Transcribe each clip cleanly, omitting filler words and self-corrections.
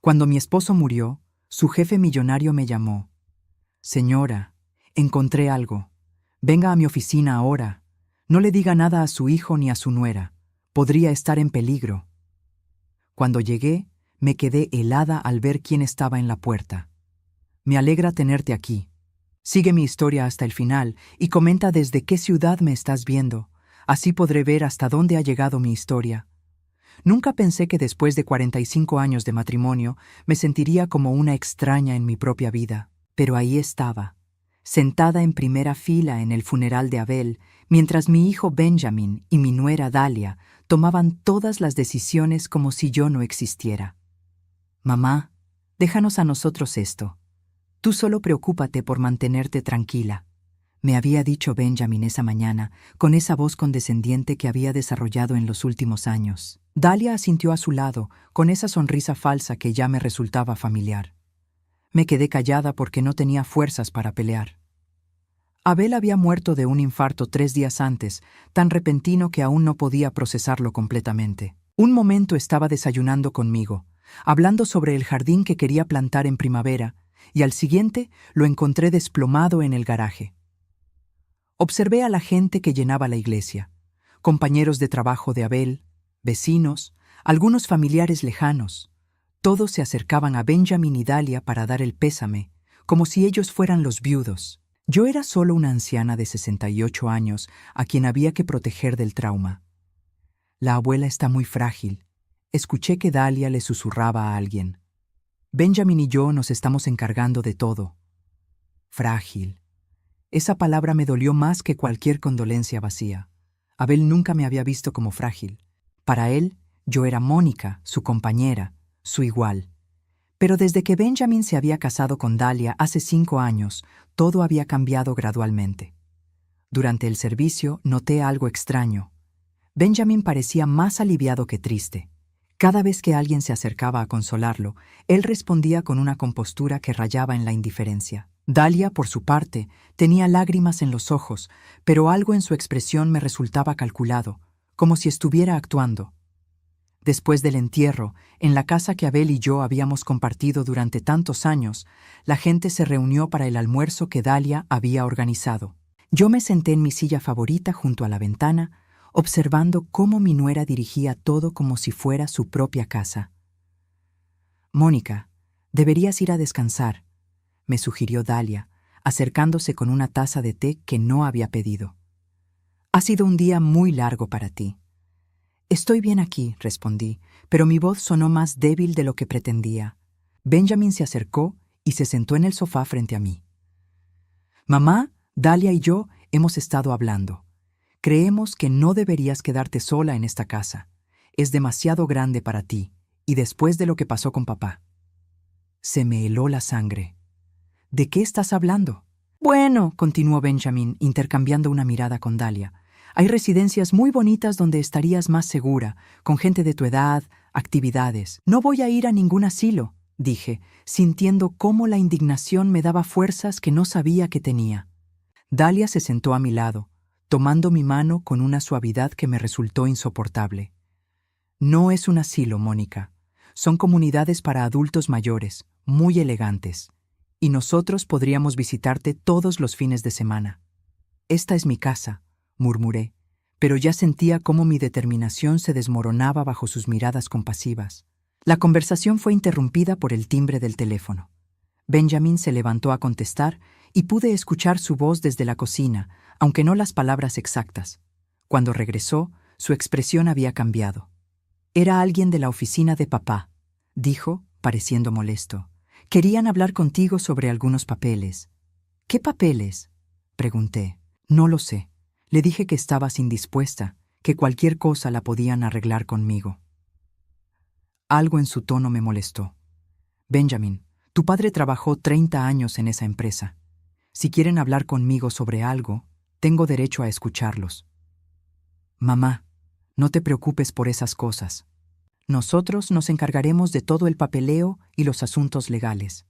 Cuando mi esposo murió, su jefe millonario me llamó. Señora, encontré algo. Venga a mi oficina ahora. No le diga nada a su hijo ni a su nuera. Podría estar en peligro. Cuando llegué, me quedé helada al ver quién estaba en la puerta. Me alegra tenerte aquí. Sigue mi historia hasta el final y comenta desde qué ciudad me estás viendo. Así podré ver hasta dónde ha llegado mi historia. Nunca pensé que después de 45 años de matrimonio me sentiría como una extraña en mi propia vida. Pero ahí estaba, sentada en primera fila en el funeral de Abel, mientras mi hijo Benjamin y mi nuera Dalia tomaban todas las decisiones como si yo no existiera. Mamá, déjanos a nosotros esto. Tú solo preocúpate por mantenerte tranquila, me había dicho Benjamin esa mañana, con esa voz condescendiente que había desarrollado en los últimos años. Dalia asintió a su lado, con esa sonrisa falsa que ya me resultaba familiar. Me quedé callada porque no tenía fuerzas para pelear. Abel había muerto de un infarto 3 días antes, tan repentino que aún no podía procesarlo completamente. Un momento estaba desayunando conmigo, hablando sobre el jardín que quería plantar en primavera, y al siguiente lo encontré desplomado en el garaje. Observé a la gente que llenaba la iglesia, compañeros de trabajo de Abel, vecinos, algunos familiares lejanos. Todos se acercaban a Benjamin y Dalia para dar el pésame, como si ellos fueran los viudos. Yo era solo una anciana de 68 años a quien había que proteger del trauma. La abuela está muy frágil. Escuché que Dalia le susurraba a alguien. Benjamin y yo nos estamos encargando de todo. Frágil. Esa palabra me dolió más que cualquier condolencia vacía. Abel nunca me había visto como frágil. Para él, yo era Mónica, su compañera, su igual. Pero desde que Benjamin se había casado con Dalia hace 5 años, todo había cambiado gradualmente. Durante el servicio noté algo extraño. Benjamin parecía más aliviado que triste. Cada vez que alguien se acercaba a consolarlo, él respondía con una compostura que rayaba en la indiferencia. Dalia, por su parte, tenía lágrimas en los ojos, pero algo en su expresión me resultaba calculado, como si estuviera actuando. Después del entierro, en la casa que Abel y yo habíamos compartido durante tantos años, la gente se reunió para el almuerzo que Dalia había organizado. Yo me senté en mi silla favorita junto a la ventana, observando cómo mi nuera dirigía todo como si fuera su propia casa. «Mónica, deberías ir a descansar», me sugirió Dalia, acercándose con una taza de té que no había pedido. «Ha sido un día muy largo para ti». «Estoy bien aquí», respondí, pero mi voz sonó más débil de lo que pretendía. Benjamin se acercó y se sentó en el sofá frente a mí. «Mamá, Dalia y yo hemos estado hablando. Creemos que no deberías quedarte sola en esta casa. Es demasiado grande para ti, y después de lo que pasó con papá». Se me heló la sangre. «¿De qué estás hablando?» «Bueno», continuó Benjamin, intercambiando una mirada con Dalia, «hay residencias muy bonitas donde estarías más segura, con gente de tu edad, actividades. No voy a ir a ningún asilo», dije, sintiendo cómo la indignación me daba fuerzas que no sabía que tenía. Dalia se sentó a mi lado, tomando mi mano con una suavidad que me resultó insoportable. «No es un asilo, Mónica. Son comunidades para adultos mayores, muy elegantes. Y nosotros podríamos visitarte todos los fines de semana». «Esta es mi casa», murmuré, pero ya sentía cómo mi determinación se desmoronaba bajo sus miradas compasivas. La conversación fue interrumpida por el timbre del teléfono. Benjamin se levantó a contestar y pude escuchar su voz desde la cocina, aunque no las palabras exactas. Cuando regresó, su expresión había cambiado. «Era alguien de la oficina de papá», dijo, pareciendo molesto. «Querían hablar contigo sobre algunos papeles». «¿Qué papeles?», pregunté. «No lo sé. Le dije que estabas indispuesta, que cualquier cosa la podían arreglar conmigo». Algo en su tono me molestó. «Benjamin, tu padre trabajó 30 años en esa empresa. Si quieren hablar conmigo sobre algo, tengo derecho a escucharlos». «Mamá, no te preocupes por esas cosas. Nosotros nos encargaremos de todo el papeleo y los asuntos legales».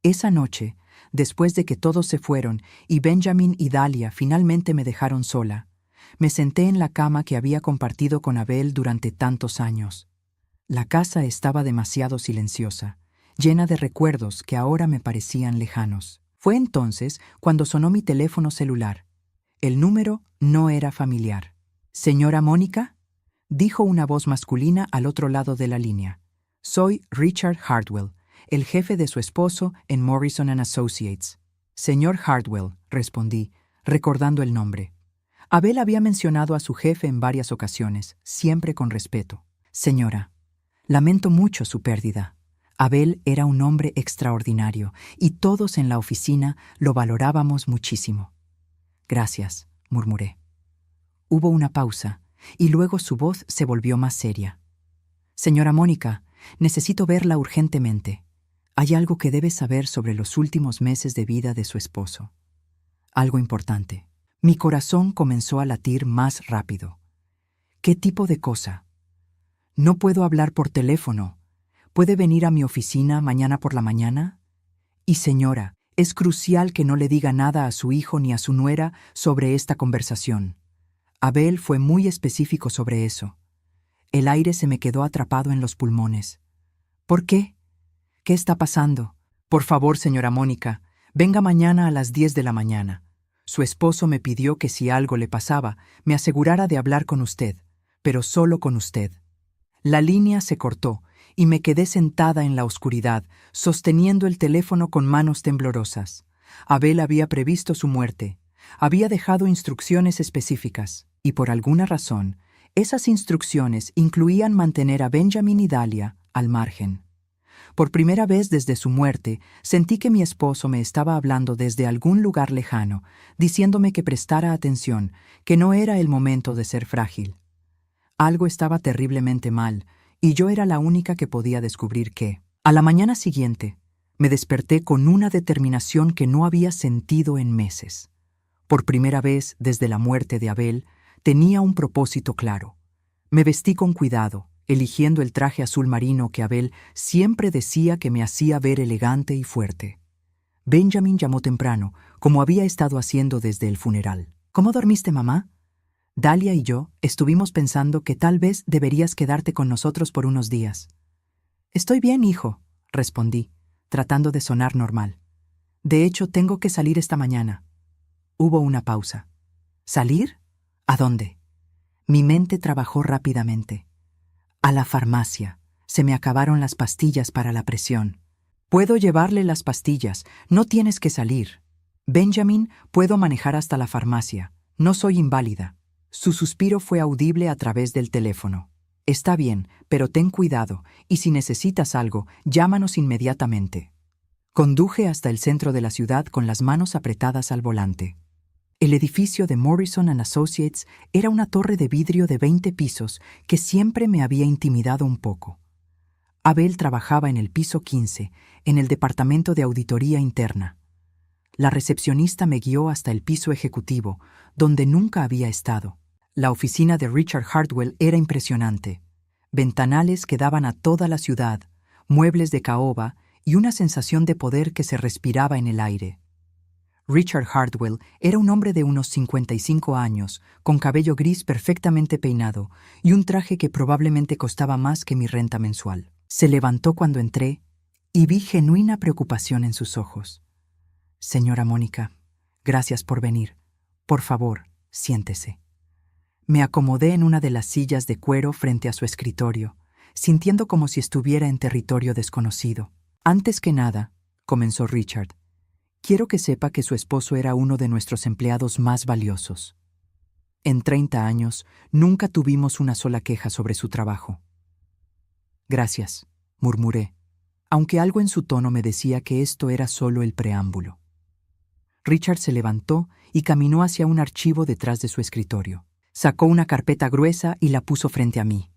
Esa noche, después de que todos se fueron y Benjamin y Dalia finalmente me dejaron sola, me senté en la cama que había compartido con Abel durante tantos años. La casa estaba demasiado silenciosa, llena de recuerdos que ahora me parecían lejanos. Fue entonces cuando sonó mi teléfono celular. El número no era familiar. «¿Señora Mónica?», dijo una voz masculina al otro lado de la línea. «Soy Richard Hardwell, el jefe de su esposo en Morrison & Associates». «Señor Hardwell», respondí, recordando el nombre. Abel había mencionado a su jefe en varias ocasiones, siempre con respeto. «Señora, lamento mucho su pérdida. Abel era un hombre extraordinario y todos en la oficina lo valorábamos muchísimo». «Gracias», murmuré. Hubo una pausa, y luego su voz se volvió más seria. «Señora Mónica, necesito verla urgentemente. Hay algo que debe saber sobre los últimos meses de vida de su esposo. Algo importante». Mi corazón comenzó a latir más rápido. ¿Qué tipo de cosa? «No puedo hablar por teléfono. ¿Puede venir a mi oficina mañana por la mañana? Y señora, es crucial que no le diga nada a su hijo ni a su nuera sobre esta conversación». Abel fue muy específico sobre eso. El aire se me quedó atrapado en los pulmones. «¿Por qué? ¿Qué está pasando? Por favor, señora Mónica, venga mañana a las 10 de la mañana. Su esposo me pidió que si algo le pasaba, me asegurara de hablar con usted, pero solo con usted». La línea se cortó y me quedé sentada en la oscuridad, sosteniendo el teléfono con manos temblorosas. Abel había previsto su muerte. Había dejado instrucciones específicas, y por alguna razón, esas instrucciones incluían mantener a Benjamin y Dahlia al margen. Por primera vez desde su muerte, sentí que mi esposo me estaba hablando desde algún lugar lejano, diciéndome que prestara atención, que no era el momento de ser frágil. Algo estaba terriblemente mal, y yo era la única que podía descubrir qué. A la mañana siguiente, me desperté con una determinación que no había sentido en meses. Por primera vez desde la muerte de Abel, tenía un propósito claro. Me vestí con cuidado, eligiendo el traje azul marino que Abel siempre decía que me hacía ver elegante y fuerte. Benjamin llamó temprano, como había estado haciendo desde el funeral. «¿Cómo dormiste, mamá? Dahlia y yo estuvimos pensando que tal vez deberías quedarte con nosotros por unos días». «Estoy bien, hijo», respondí, tratando de sonar normal. «De hecho, tengo que salir esta mañana». Hubo una pausa. «¿Salir? ¿A dónde?» Mi mente trabajó rápidamente. «A la farmacia. Se me acabaron las pastillas para la presión». «Puedo llevarle las pastillas. No tienes que salir». «Benjamin, puedo manejar hasta la farmacia. No soy inválida». Su suspiro fue audible a través del teléfono. «Está bien, pero ten cuidado, y si necesitas algo, llámanos inmediatamente». Conduje hasta el centro de la ciudad con las manos apretadas al volante. El edificio de Morrison & Associates era una torre de vidrio de 20 pisos que siempre me había intimidado un poco. Abel trabajaba en el piso 15, en el departamento de auditoría interna. La recepcionista me guió hasta el piso ejecutivo, donde nunca había estado. La oficina de Richard Hardwell era impresionante. Ventanales que daban a toda la ciudad, muebles de caoba y una sensación de poder que se respiraba en el aire. Richard Hardwell era un hombre de unos 55 años, con cabello gris perfectamente peinado y un traje que probablemente costaba más que mi renta mensual. Se levantó cuando entré y vi genuina preocupación en sus ojos. «Señora Mónica, gracias por venir. Por favor, siéntese». Me acomodé en una de las sillas de cuero frente a su escritorio, sintiendo como si estuviera en territorio desconocido. «Antes que nada», comenzó Richard, «quiero que sepa que su esposo era uno de nuestros empleados más valiosos. En 30 años, nunca tuvimos una sola queja sobre su trabajo». «Gracias», murmuré, aunque algo en su tono me decía que esto era solo el preámbulo. Richard se levantó y caminó hacia un archivo detrás de su escritorio. Sacó una carpeta gruesa y la puso frente a mí.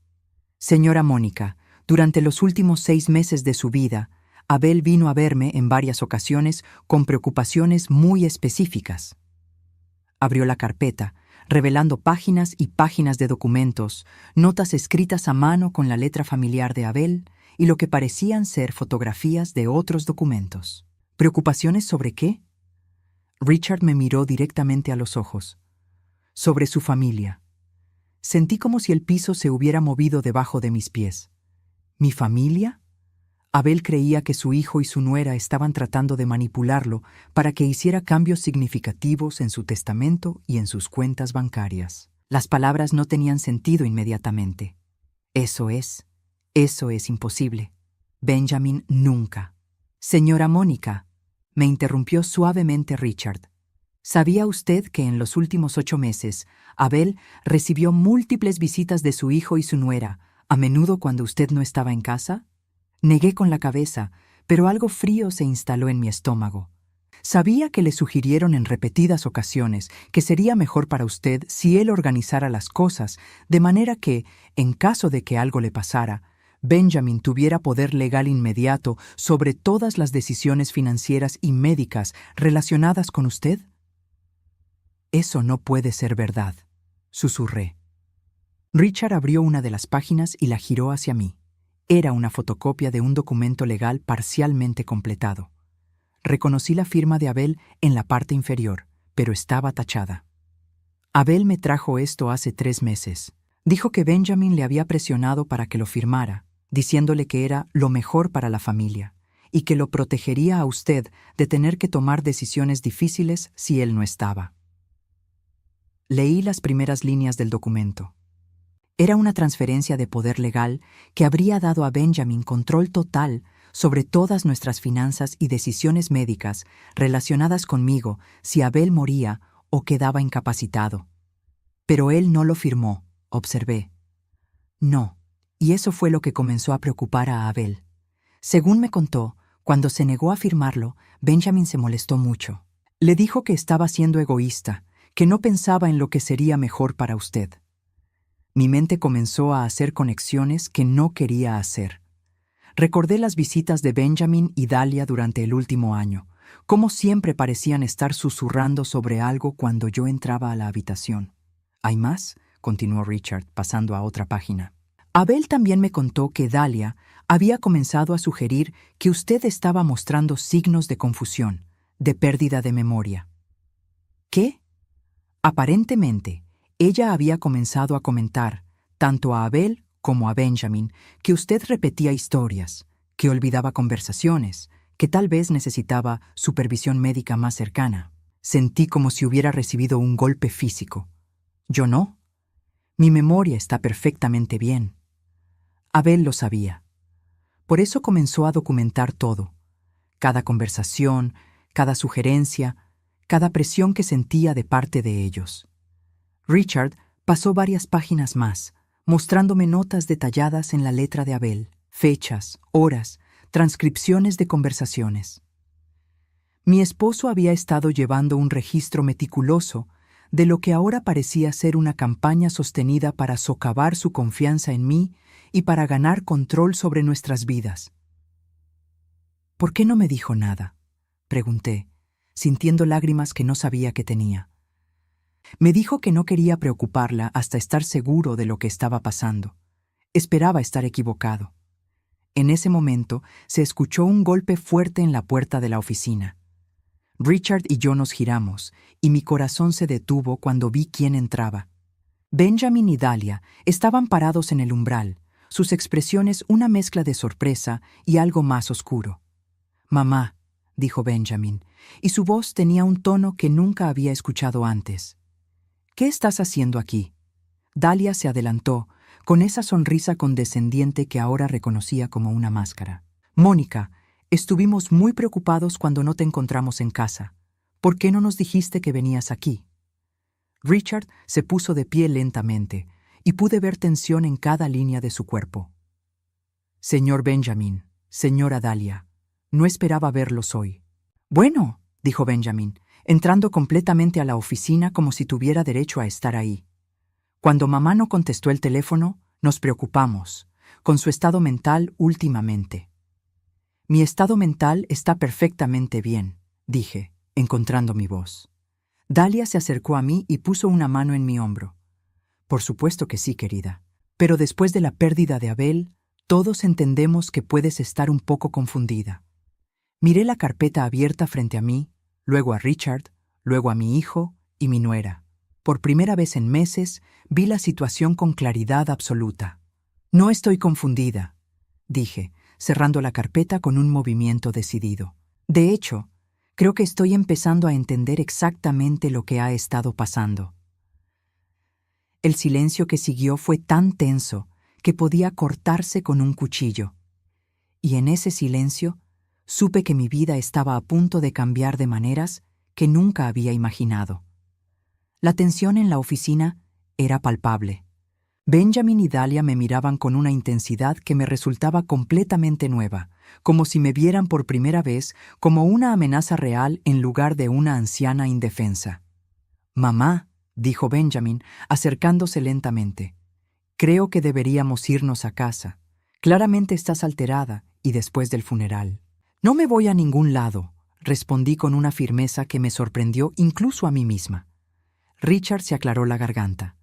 «Señora Mónica, durante los últimos 6 meses de su vida, Abel vino a verme en varias ocasiones con preocupaciones muy específicas». Abrió la carpeta, revelando páginas y páginas de documentos, notas escritas a mano con la letra familiar de Abel y lo que parecían ser fotografías de otros documentos. ¿Preocupaciones sobre qué? Richard me miró directamente a los ojos. «Sobre su familia». Sentí como si el piso se hubiera movido debajo de mis pies. ¿Mi familia? Abel creía que su hijo y su nuera estaban tratando de manipularlo para que hiciera cambios significativos en su testamento y en sus cuentas bancarias. Las palabras no tenían sentido inmediatamente. Eso es imposible. Benjamin nunca. Señora Mónica, me interrumpió suavemente Richard. ¿Sabía usted que en los últimos 8 meses Abel recibió múltiples visitas de su hijo y su nuera, a menudo cuando usted no estaba en casa? Negué con la cabeza, pero algo frío se instaló en mi estómago. Sabía que le sugirieron en repetidas ocasiones que sería mejor para usted si él organizara las cosas, de manera que, en caso de que algo le pasara, Benjamin tuviera poder legal inmediato sobre todas las decisiones financieras y médicas relacionadas con usted. Eso no puede ser verdad, susurré. Richard abrió una de las páginas y la giró hacia mí. Era una fotocopia de un documento legal parcialmente completado. Reconocí la firma de Abel en la parte inferior, pero estaba tachada. Abel me trajo esto hace 3 meses. Dijo que Benjamin le había presionado para que lo firmara, diciéndole que era lo mejor para la familia y que lo protegería a usted de tener que tomar decisiones difíciles si él no estaba. Leí las primeras líneas del documento. Era una transferencia de poder legal que habría dado a Benjamin control total sobre todas nuestras finanzas y decisiones médicas relacionadas conmigo si Abel moría o quedaba incapacitado. Pero él no lo firmó, observé. No, y eso fue lo que comenzó a preocupar a Abel. Según me contó, cuando se negó a firmarlo, Benjamin se molestó mucho. Le dijo que estaba siendo egoísta, que no pensaba en lo que sería mejor para usted. Mi mente comenzó a hacer conexiones que no quería hacer. Recordé las visitas de Benjamin y Dahlia durante el último año, cómo siempre parecían estar susurrando sobre algo cuando yo entraba a la habitación. ¿Hay más?, continuó Richard, pasando a otra página. Abel también me contó que Dahlia había comenzado a sugerir que usted estaba mostrando signos de confusión, de pérdida de memoria. ¿Qué? Aparentemente, ella había comenzado a comentar, tanto a Abel como a Benjamin, que usted repetía historias, que olvidaba conversaciones, que tal vez necesitaba supervisión médica más cercana. Sentí como si hubiera recibido un golpe físico. Yo no. Mi memoria está perfectamente bien. Abel lo sabía. Por eso comenzó a documentar todo. Cada conversación, cada sugerencia, cada presión que sentía de parte de ellos. Richard pasó varias páginas más, mostrándome notas detalladas en la letra de Abel, fechas, horas, transcripciones de conversaciones. Mi esposo había estado llevando un registro meticuloso de lo que ahora parecía ser una campaña sostenida para socavar su confianza en mí y para ganar control sobre nuestras vidas. ¿Por qué no me dijo nada?, pregunté, sintiendo lágrimas que no sabía que tenía. Me dijo que no quería preocuparla hasta estar seguro de lo que estaba pasando. Esperaba estar equivocado. En ese momento se escuchó un golpe fuerte en la puerta de la oficina. Richard y yo nos giramos, y mi corazón se detuvo cuando vi quién entraba. Benjamin y Dahlia estaban parados en el umbral, sus expresiones una mezcla de sorpresa y algo más oscuro. «Mamá», dijo Benjamin, y su voz tenía un tono que nunca había escuchado antes. «¿Qué estás haciendo aquí?» Dahlia se adelantó, con esa sonrisa condescendiente que ahora reconocía como una máscara. «Mónica, estuvimos muy preocupados cuando no te encontramos en casa. ¿Por qué no nos dijiste que venías aquí?» Richard se puso de pie lentamente, y pude ver tensión en cada línea de su cuerpo. «Señor Benjamin, señora Dahlia, no esperaba verlos hoy». «Bueno», dijo Benjamin, entrando completamente a la oficina como si tuviera derecho a estar ahí. «Cuando mamá no contestó el teléfono, nos preocupamos, con su estado mental últimamente». «Mi estado mental está perfectamente bien», dije, encontrando mi voz. Dahlia se acercó a mí y puso una mano en mi hombro. «Por supuesto que sí, querida. Pero después de la pérdida de Abel, todos entendemos que puedes estar un poco confundida». Miré la carpeta abierta frente a mí, luego a Richard, luego a mi hijo y mi nuera. Por primera vez en meses, vi la situación con claridad absoluta. «No estoy confundida. dije, cerrando la carpeta con un movimiento decidido. De hecho, creo que estoy empezando a entender exactamente lo que ha estado pasando. El silencio que siguió fue tan tenso que podía cortarse con un cuchillo. Y en ese silencio, supe que mi vida estaba a punto de cambiar de maneras que nunca había imaginado. La tensión en la oficina era palpable. Benjamin y Dahlia me miraban con una intensidad que me resultaba completamente nueva, como si me vieran por primera vez como una amenaza real en lugar de una anciana indefensa. «Mamá», dijo Benjamin, acercándose lentamente, «creo que deberíamos irnos a casa. Claramente estás alterada y después del funeral». «No me voy a ningún lado», respondí con una firmeza que me sorprendió incluso a mí misma. Richard se aclaró la garganta.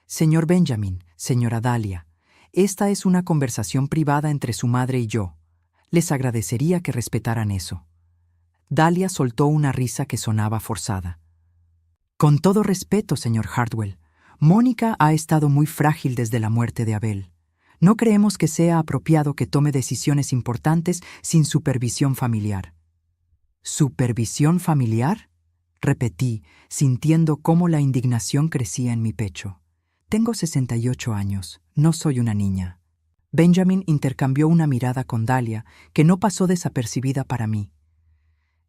«Señor Benjamin, señora Dahlia, esta es una conversación privada entre su madre y yo. Les agradecería que respetaran eso». Dahlia soltó una risa que sonaba forzada. «Con todo respeto, señor Hartwell, Mónica ha estado muy frágil desde la muerte de Abel. No creemos que sea apropiado que tome decisiones importantes sin supervisión familiar». «¿Supervisión familiar?», repetí, sintiendo cómo la indignación crecía en mi pecho. «Tengo 68 años, no soy una niña». Benjamin intercambió una mirada con Dahlia que no pasó desapercibida para mí.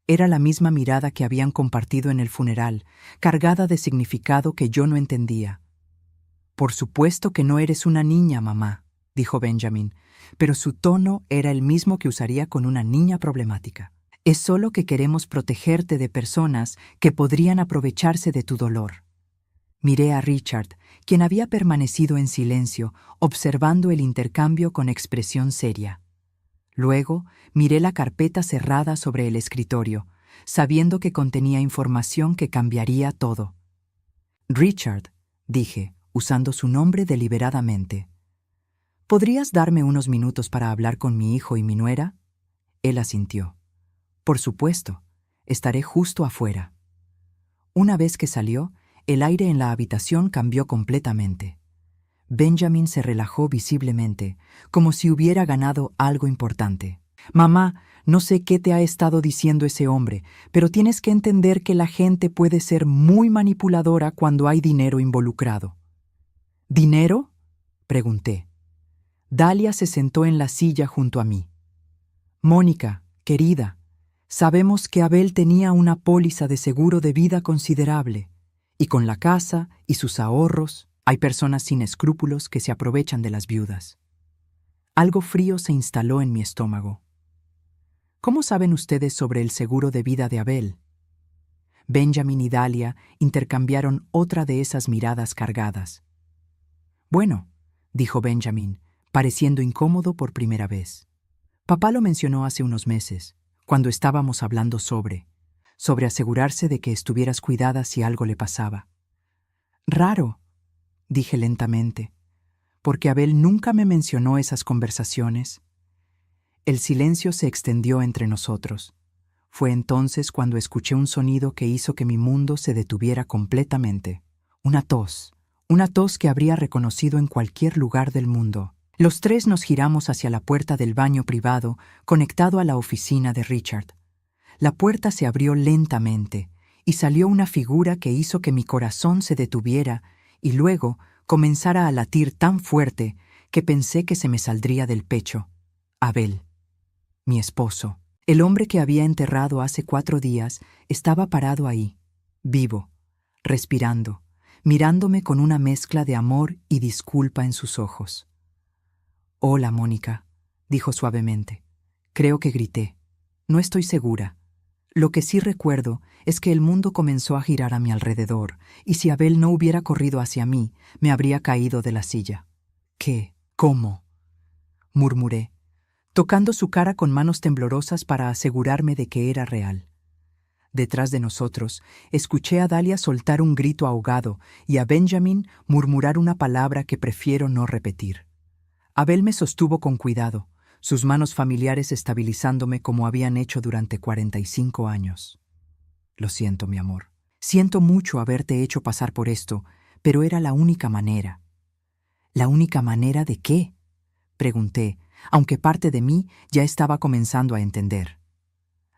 Era la misma mirada que habían compartido en el funeral, cargada de significado que yo no entendía. «Por supuesto que no eres una niña, mamá», dijo Benjamin, pero su tono era el mismo que usaría con una niña problemática. «Es solo que queremos protegerte de personas que podrían aprovecharse de tu dolor». Miré a Richard, quien había permanecido en silencio, observando el intercambio con expresión seria. Luego miré la carpeta cerrada sobre el escritorio, sabiendo que contenía información que cambiaría todo. «Richard», dije, usando su nombre deliberadamente, «¿podrías darme unos minutos para hablar con mi hijo y mi nuera?» Él asintió. «Por supuesto, estaré justo afuera». Una vez que salió, el aire en la habitación cambió completamente. Benjamin se relajó visiblemente, como si hubiera ganado algo importante. «Mamá, no sé qué te ha estado diciendo ese hombre, pero tienes que entender que la gente puede ser muy manipuladora cuando hay dinero involucrado». «¿Dinero?», pregunté. Dahlia se sentó en la silla junto a mí. «Mónica, querida, sabemos que Abel tenía una póliza de seguro de vida considerable. Y con la casa y sus ahorros, hay personas sin escrúpulos que se aprovechan de las viudas». Algo frío se instaló en mi estómago. «¿Cómo saben ustedes sobre el seguro de vida de Abel?». Benjamin y Dahlia intercambiaron otra de esas miradas cargadas. «Bueno», dijo Benjamin, pareciendo incómodo por primera vez. «Papá lo mencionó hace unos meses, cuando estábamos hablando sobre asegurarse de que estuvieras cuidada si algo le pasaba». «Raro», dije lentamente, «porque Abel nunca me mencionó esas conversaciones». El silencio se extendió entre nosotros. Fue entonces cuando escuché un sonido que hizo que mi mundo se detuviera completamente. Una tos que habría reconocido en cualquier lugar del mundo. Los tres nos giramos hacia la puerta del baño privado conectado a la oficina de Richard. La puerta se abrió lentamente y salió una figura que hizo que mi corazón se detuviera y luego comenzara a latir tan fuerte que pensé que se me saldría del pecho. Abel, mi esposo, el hombre que había enterrado hace 4 días, estaba parado ahí, vivo, respirando, mirándome con una mezcla de amor y disculpa en sus ojos. «Hola, Mónica», dijo suavemente. Creo que grité. No estoy segura. Lo que sí recuerdo es que el mundo comenzó a girar a mi alrededor, y si Abel no hubiera corrido hacia mí, me habría caído de la silla. «¿Qué? ¿Cómo?», murmuré, tocando su cara con manos temblorosas para asegurarme de que era real. Detrás de nosotros, escuché a Dahlia soltar un grito ahogado y a Benjamin murmurar una palabra que prefiero no repetir. Abel me sostuvo con cuidado, sus manos familiares estabilizándome como habían hecho durante 45 años. «Lo siento, mi amor. Siento mucho haberte hecho pasar por esto, pero era la única manera». «¿La única manera de qué?», pregunté, aunque parte de mí ya estaba comenzando a entender.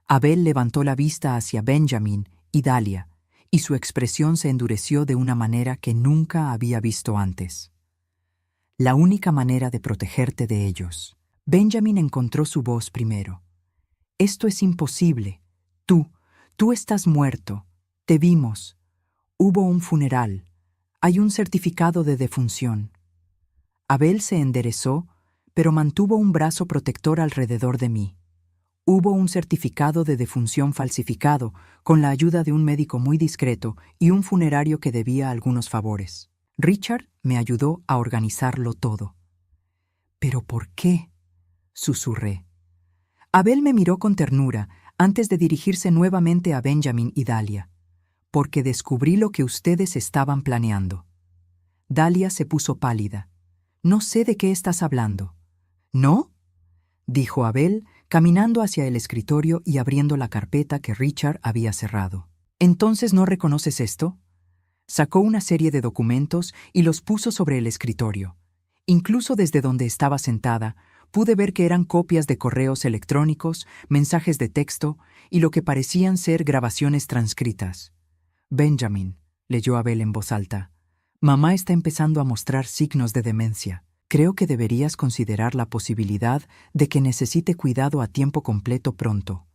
Abel levantó la vista hacia Benjamin y Dahlia, y su expresión se endureció de una manera que nunca había visto antes. La única manera de protegerte de ellos. Benjamin encontró su voz primero. Esto es imposible. Tú estás muerto. Te vimos. Hubo un funeral. Hay un certificado de defunción. Abel se enderezó, pero mantuvo un brazo protector alrededor de mí. Hubo un certificado de defunción falsificado, con la ayuda de un médico muy discreto y un funerario que debía algunos favores. Richard me ayudó a organizarlo todo. ¿Pero por qué?, susurré. Abel me miró con ternura antes de dirigirse nuevamente a Benjamin y Dahlia. Porque descubrí lo que ustedes estaban planeando. Dahlia se puso pálida. No sé de qué estás hablando. ¿No?, dijo Abel, caminando hacia el escritorio y abriendo la carpeta que Richard había cerrado. ¿Entonces no reconoces esto? Sacó una serie de documentos y los puso sobre el escritorio. Incluso desde donde estaba sentada, pude ver que eran copias de correos electrónicos, mensajes de texto y lo que parecían ser grabaciones transcritas. Benjamin, leyó Abel en voz alta, mamá está empezando a mostrar signos de demencia. Creo que deberías considerar la posibilidad de que necesite cuidado a tiempo completo pronto.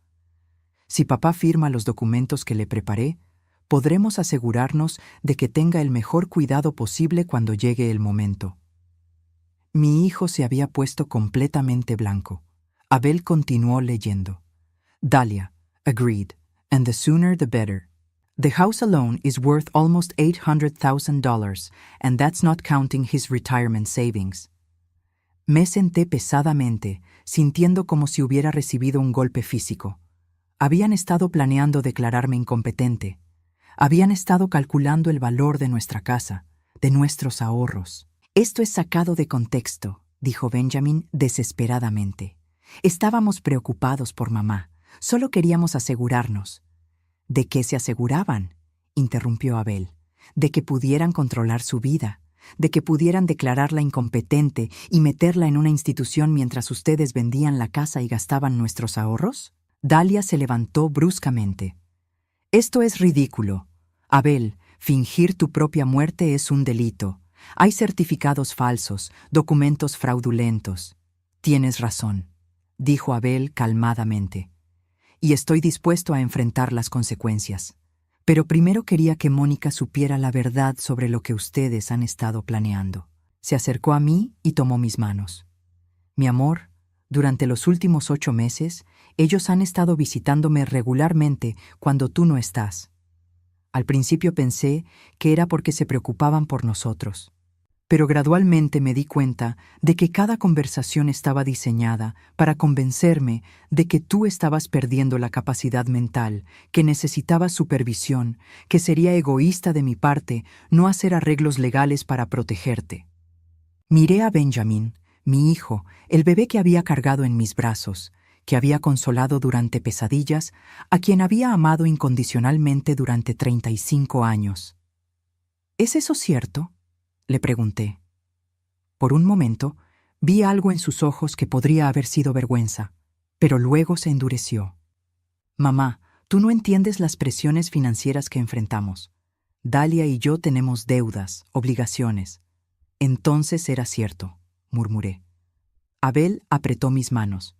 Si papá firma los documentos que le preparé, podremos asegurarnos de que tenga el mejor cuidado posible cuando llegue el momento. Mi hijo se había puesto completamente blanco. Abel continuó leyendo. Dahlia, agreed, and the sooner the better. The house alone is worth almost $800,000, and that's not counting his retirement savings. Me senté pesadamente, sintiendo como si hubiera recibido un golpe físico. Habían estado planeando declararme incompetente. Habían estado calculando el valor de nuestra casa, de nuestros ahorros. Esto es sacado de contexto, dijo Benjamin desesperadamente. Estábamos preocupados por mamá. Solo queríamos asegurarnos. ¿De qué se aseguraban?, interrumpió Abel. De que pudieran controlar su vida, de que pudieran declararla incompetente y meterla en una institución mientras ustedes vendían la casa y gastaban nuestros ahorros. Dahlia se levantó bruscamente. Esto es ridículo. Abel, fingir tu propia muerte es un delito. Hay certificados falsos, documentos fraudulentos. Tienes razón, dijo Abel calmadamente. Y estoy dispuesto a enfrentar las consecuencias. Pero primero quería que Mónica supiera la verdad sobre lo que ustedes han estado planeando. Se acercó a mí y tomó mis manos. Mi amor, durante los últimos 8 meses, ellos han estado visitándome regularmente cuando tú no estás. Al principio pensé que era porque se preocupaban por nosotros. Pero gradualmente me di cuenta de que cada conversación estaba diseñada para convencerme de que tú estabas perdiendo la capacidad mental, que necesitabas supervisión, que sería egoísta de mi parte no hacer arreglos legales para protegerte. Miré a Benjamin, mi hijo, el bebé que había cargado en mis brazos, que había consolado durante pesadillas, a quien había amado incondicionalmente durante 35 años. ¿Es eso cierto?, le pregunté. Por un momento, vi algo en sus ojos que podría haber sido vergüenza, pero luego se endureció. Mamá, tú no entiendes las presiones financieras que enfrentamos. Dahlia y yo tenemos deudas, obligaciones. Entonces era cierto, murmuré. Abel apretó mis manos.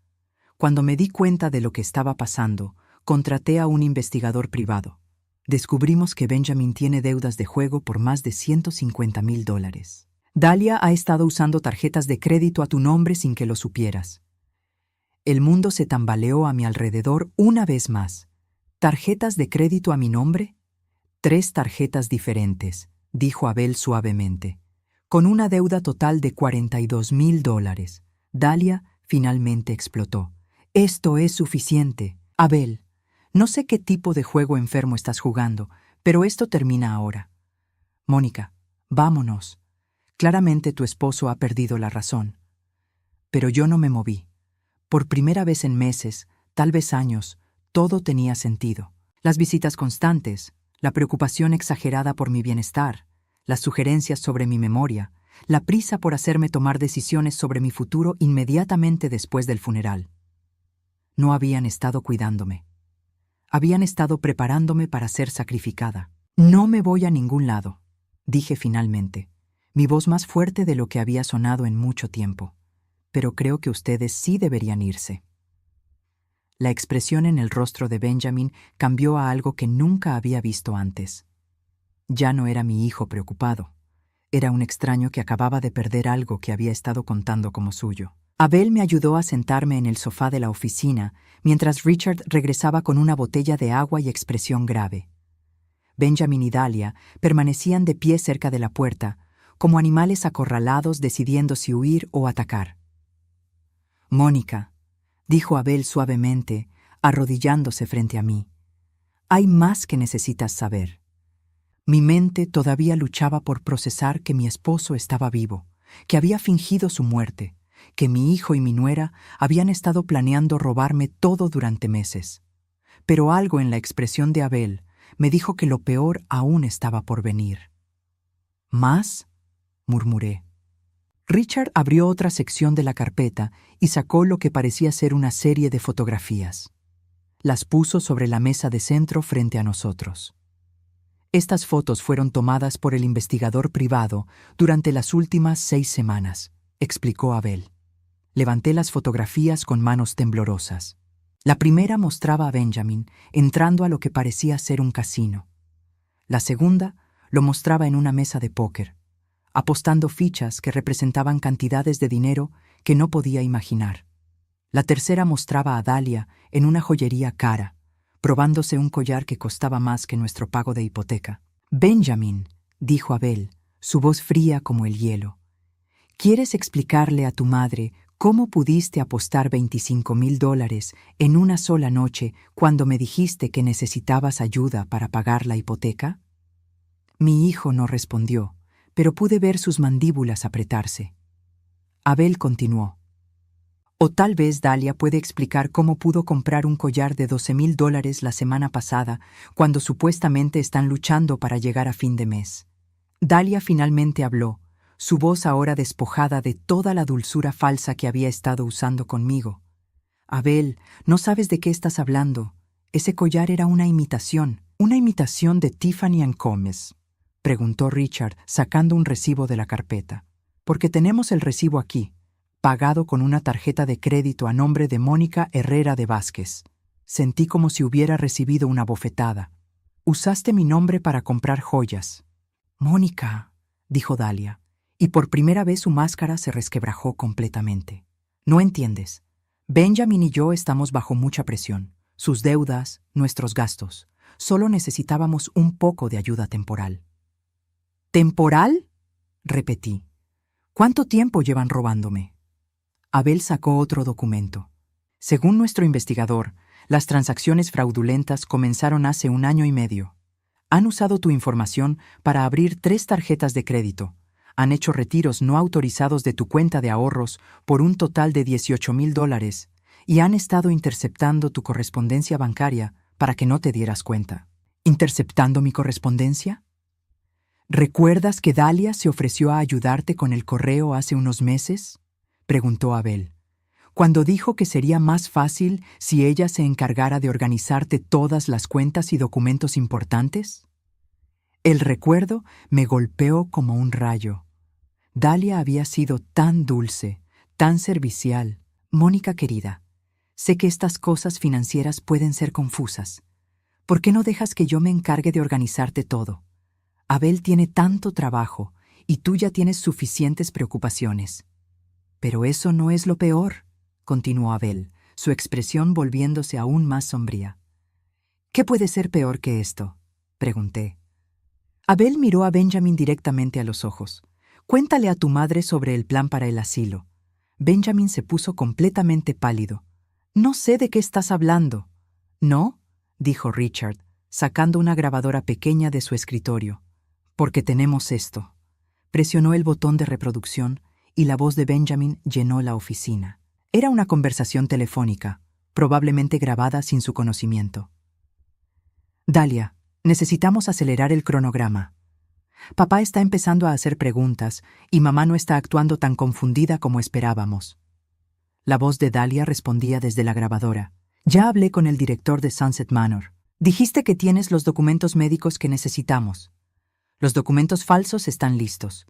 Cuando me di cuenta de lo que estaba pasando, contraté a un investigador privado. Descubrimos que Benjamin tiene deudas de juego por más de $150,000. Dahlia ha estado usando tarjetas de crédito a tu nombre sin que lo supieras. El mundo se tambaleó a mi alrededor una vez más. ¿Tarjetas de crédito a mi nombre? 3 tarjetas diferentes, dijo Abel suavemente. Con una deuda total de $42,000. Dahlia finalmente explotó. Esto es suficiente. Abel, no sé qué tipo de juego enfermo estás jugando, pero esto termina ahora. Mónica, vámonos. Claramente tu esposo ha perdido la razón. Pero yo no me moví. Por primera vez en meses, tal vez años, todo tenía sentido. Las visitas constantes, la preocupación exagerada por mi bienestar, las sugerencias sobre mi memoria, la prisa por hacerme tomar decisiones sobre mi futuro inmediatamente después del funeral. No habían estado cuidándome. Habían estado preparándome para ser sacrificada. No me voy a ningún lado, dije finalmente, mi voz más fuerte de lo que había sonado en mucho tiempo. Pero creo que ustedes sí deberían irse. La expresión en el rostro de Benjamin cambió a algo que nunca había visto antes. Ya no era mi hijo preocupado. Era un extraño que acababa de perder algo que había estado contando como suyo. Abel me ayudó a sentarme en el sofá de la oficina, mientras Richard regresaba con una botella de agua y expresión grave. Benjamin y Dahlia permanecían de pie cerca de la puerta, como animales acorralados decidiendo si huir o atacar. «Mónica», dijo Abel suavemente, arrodillándose frente a mí, «hay más que necesitas saber». Mi mente todavía luchaba por procesar que mi esposo estaba vivo, que había fingido su muerte, que mi hijo y mi nuera habían estado planeando robarme todo durante meses. Pero algo en la expresión de Abel me dijo que lo peor aún estaba por venir. «¿Más?», murmuré. Richard abrió otra sección de la carpeta y sacó lo que parecía ser una serie de fotografías. Las puso sobre la mesa de centro frente a nosotros. Estas fotos fueron tomadas por el investigador privado durante las últimas 6 semanas, explicó Abel. Levanté las fotografías con manos temblorosas. La primera mostraba a Benjamin entrando a lo que parecía ser un casino. La segunda lo mostraba en una mesa de póker, apostando fichas que representaban cantidades de dinero que no podía imaginar. La tercera mostraba a Dahlia en una joyería cara, probándose un collar que costaba más que nuestro pago de hipoteca. «Benjamin», dijo Abel, su voz fría como el hielo, «¿quieres explicarle a tu madre cómo pudiste apostar $25,000 en una sola noche cuando me dijiste que necesitabas ayuda para pagar la hipoteca?» Mi hijo no respondió, pero pude ver sus mandíbulas apretarse. Abel continuó. «O tal vez Dahlia puede explicar cómo pudo comprar un collar de $12,000 la semana pasada, cuando supuestamente están luchando para llegar a fin de mes». Dahlia finalmente habló, su voz ahora despojada de toda la dulzura falsa que había estado usando conmigo. «Abel, no sabes de qué estás hablando. Ese collar era una imitación de Tiffany & Comes», preguntó Richard, sacando un recibo de la carpeta. «Porque tenemos el recibo aquí, pagado con una tarjeta de crédito a nombre de Mónica Herrera de Vázquez». Sentí como si hubiera recibido una bofetada. «Usaste mi nombre para comprar joyas». «Mónica», dijo Dahlia, y por primera vez su máscara se resquebrajó completamente. «No entiendes. Benjamin y yo estamos bajo mucha presión. Sus deudas, nuestros gastos. Solo necesitábamos un poco de ayuda temporal». «¿Temporal?», repetí. «¿Cuánto tiempo llevan robándome?». Abel sacó otro documento. Según nuestro investigador, las transacciones fraudulentas comenzaron hace 1 año y medio. Han usado tu información para abrir 3 tarjetas de crédito. Han hecho retiros no autorizados de tu cuenta de ahorros por un total de $18,000 y han estado interceptando tu correspondencia bancaria para que no te dieras cuenta. ¿Interceptando mi correspondencia? ¿Recuerdas que Dahlia se ofreció a ayudarte con el correo hace unos meses?, preguntó Abel, cuando dijo que sería más fácil si ella se encargara de organizarte todas las cuentas y documentos importantes. El recuerdo me golpeó como un rayo. Dahlia había sido tan dulce, tan servicial. «Mónica querida, sé que estas cosas financieras pueden ser confusas. ¿Por qué no dejas que yo me encargue de organizarte todo? Abel tiene tanto trabajo y tú ya tienes suficientes preocupaciones». «Pero eso no es lo peor», continuó Abel, su expresión volviéndose aún más sombría. «¿Qué puede ser peor que esto?», pregunté. Abel miró a Benjamin directamente a los ojos. «Cuéntale a tu madre sobre el plan para el asilo». Benjamin se puso completamente pálido. «No sé de qué estás hablando». «¿No?», dijo Richard, sacando una grabadora pequeña de su escritorio. «Porque tenemos esto». Presionó el botón de reproducción y la voz de Benjamin llenó la oficina. Era una conversación telefónica, probablemente grabada sin su conocimiento. «Dahlia, necesitamos acelerar el cronograma. Papá está empezando a hacer preguntas y mamá no está actuando tan confundida como esperábamos. La voz de Dahlia respondía desde la grabadora. Ya hablé con el director de Sunset Manor. Dijiste que tienes los documentos médicos que necesitamos. Los documentos falsos están listos.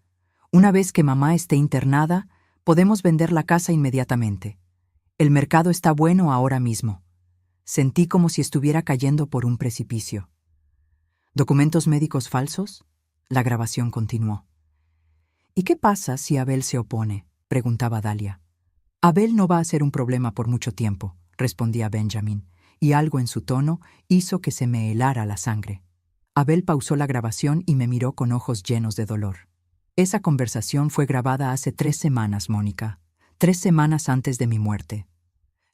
Una vez que mamá esté internada, podemos vender la casa inmediatamente. El mercado está bueno ahora mismo. Sentí como si estuviera cayendo por un precipicio. ¿Documentos médicos falsos? La grabación continuó. ¿Y qué pasa si Abel se opone?, preguntaba Dahlia. Abel no va a ser un problema por mucho tiempo, respondía Benjamin, y algo en su tono hizo que se me helara la sangre. Abel pausó la grabación y me miró con ojos llenos de dolor. Esa conversación fue grabada hace 3 semanas, Mónica. 3 semanas antes de mi muerte.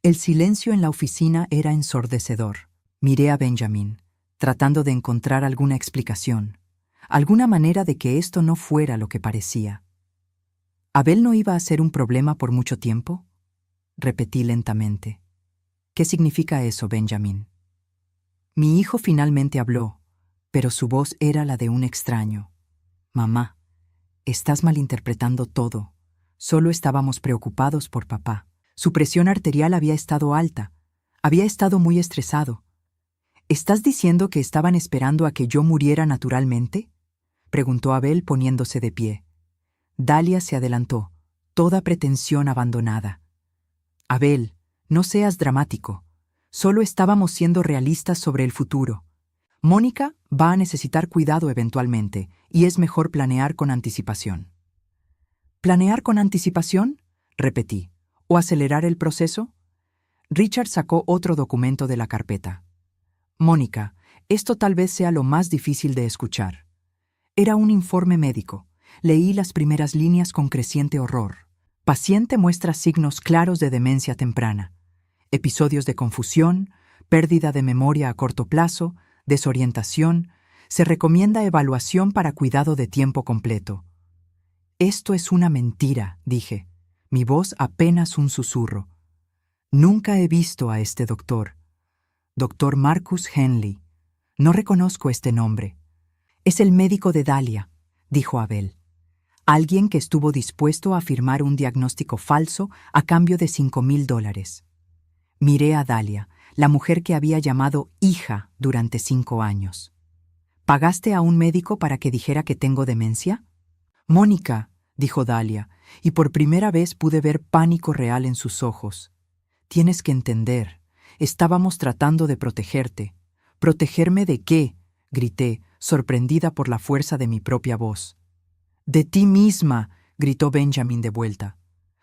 El silencio en la oficina era ensordecedor. Miré a Benjamin, tratando de encontrar alguna explicación, alguna manera de que esto no fuera lo que parecía. ¿Abel no iba a ser un problema por mucho tiempo? Repetí lentamente. ¿Qué significa eso, Benjamin? Mi hijo finalmente habló, pero su voz era la de un extraño. Mamá, estás malinterpretando todo. Solo estábamos preocupados por papá. Su presión arterial había estado alta. Había estado muy estresado. ¿Estás diciendo que estaban esperando a que yo muriera naturalmente?, preguntó Abel poniéndose de pie. Dahlia se adelantó, toda pretensión abandonada. Abel, no seas dramático. Solo estábamos siendo realistas sobre el futuro. Mónica va a necesitar cuidado eventualmente, y es mejor planear con anticipación. ¿Planear con anticipación?, repetí. ¿O acelerar el proceso? Richard sacó otro documento de la carpeta. Mónica, esto tal vez sea lo más difícil de escuchar. Era un informe médico. Leí las primeras líneas con creciente horror. Paciente muestra signos claros de demencia temprana. Episodios de confusión, pérdida de memoria a corto plazo, desorientación. Se recomienda evaluación para cuidado de tiempo completo. Esto es una mentira, dije. Mi voz apenas un susurro. Nunca he visto a este doctor. Doctor Marcus Henley. No reconozco este nombre. Es el médico de Dahlia, dijo Abel. Alguien que estuvo dispuesto a firmar un diagnóstico falso a cambio de $5,000. Miré a Dahlia, la mujer que había llamado hija durante 5 años. ¿Pagaste a un médico para que dijera que tengo demencia? Mónica, dijo Dahlia, y por primera vez pude ver pánico real en sus ojos. Tienes que entender, estábamos tratando de protegerte. ¿Protegerme de qué?, grité, sorprendida por la fuerza de mi propia voz. De ti misma, gritó Benjamin de vuelta.